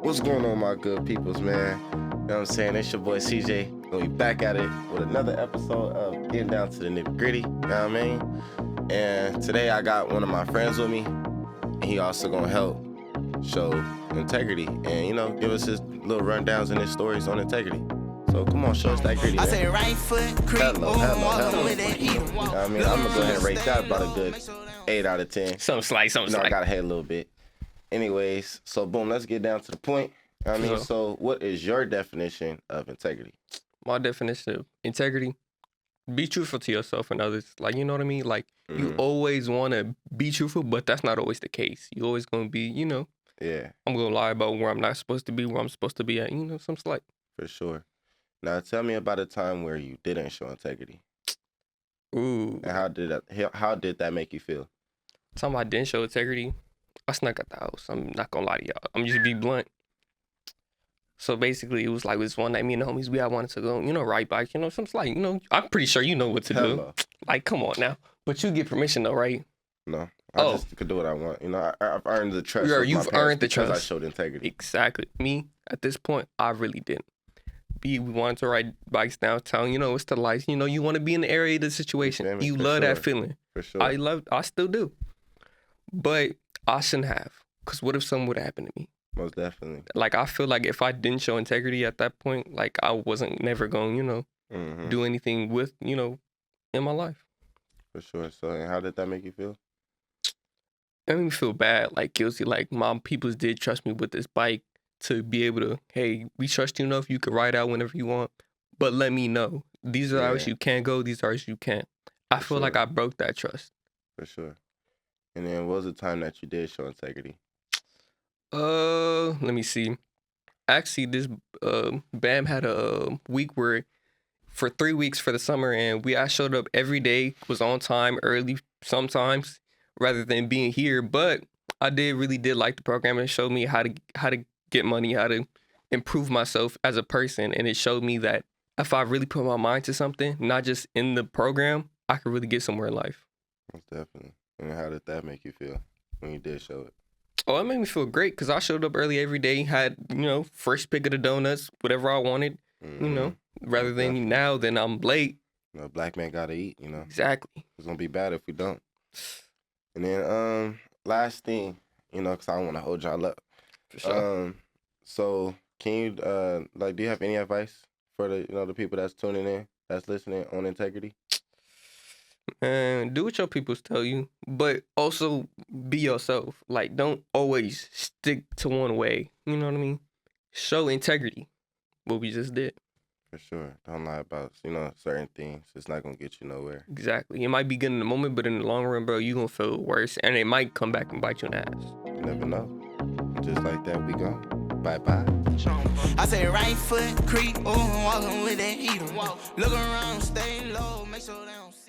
What's going on, my good peoples, man? You know what I'm saying? It's your boy CJ. Gonna be back at it with another episode of Getting Down to the Niddy-Griddy. You know what I mean? And today I got one of my friends with me, and he also gonna help show integrity and, you know, give us his little rundowns and his stories on integrity. So come on, show us that gritty, man. I say right foot, hello. You know what I mean? I'm gonna go ahead and rate that about a good 8 out of 10. Something slight. I got ahead a little bit. Anyways, so boom, let's get down to the point. You know what I mean, so what is your definition of integrity? My definition of integrity: be truthful to yourself and others. Like, you know what I mean? Like, you always want to be truthful, but that's not always the case. You always gonna be, you know. Yeah. I'm gonna lie about where I'm not supposed to be, where I'm supposed to be at. You know, some slight. For sure. Now, tell me about a time where you didn't show integrity. Ooh. And how did that make you feel? Time I didn't show integrity, I snuck out the house. I'm not gonna lie to y'all. I'm just be blunt. So basically, it was like this one night, me and the homies, we had wanted to go, you know, ride bikes, you know, something like, you know, I'm pretty sure you know what to do. Like, come on now. But you get permission though, right? No. I just could do what I want. You know, I've earned the trust. You've earned the trust. Because I showed integrity. Exactly. Me, at this point, I really didn't. We wanted to ride bikes downtown. You know, it's the life. You know, you want to be in the area of the situation. You love that feeling. For sure. I still do. But I shouldn't have. Because what if something would have happened to me? Most definitely. Like, I feel like if I didn't show integrity at that point, like, I wasn't never going, you know, do anything with, you know, in my life. For sure. So, and how did that make you feel? It made me feel bad, like guilty. Like, my peoples did trust me with this bike to be able to, hey, we trust you enough, you can ride out whenever you want, but let me know. These are hours you can't go, these hours you can't. I feel like I broke that trust. For sure. And then what was the time that you did show integrity? Let me see. Actually, this BAM had a week where for 3 weeks for the summer, and I showed up every day, was on time, early sometimes, rather than being here. But I really did like the program. It showed me how to get money, how to improve myself as a person, and it showed me that if I really put my mind to something, not just in the program, I could really get somewhere in life. Most definitely. And how did that make you feel when you did show it? Oh, it made me feel great because I showed up early every day, had, you know, first pick of the donuts, whatever I wanted, you know, rather than now, then I'm late. You know, black man gotta eat, you know. Exactly. It's gonna be bad if we don't. And then, last thing, you know, because I don't want to hold y'all up. For sure. So can you, do you have any advice for the people that's tuning in, that's listening on integrity? And do what your peoples tell you, but also be yourself. Like, don't always stick to one way. You know what I mean? Show integrity. What we just did. For sure. Don't lie about, certain things. It's not going to get you nowhere. Exactly. It might be good in the moment, but in the long run, bro, you're going to feel worse. And it might come back and bite you in the ass. You never know. Just like that, we go. Bye-bye. I say right foot creep, walking with that heater. Look around, stay low, make sure they don't see.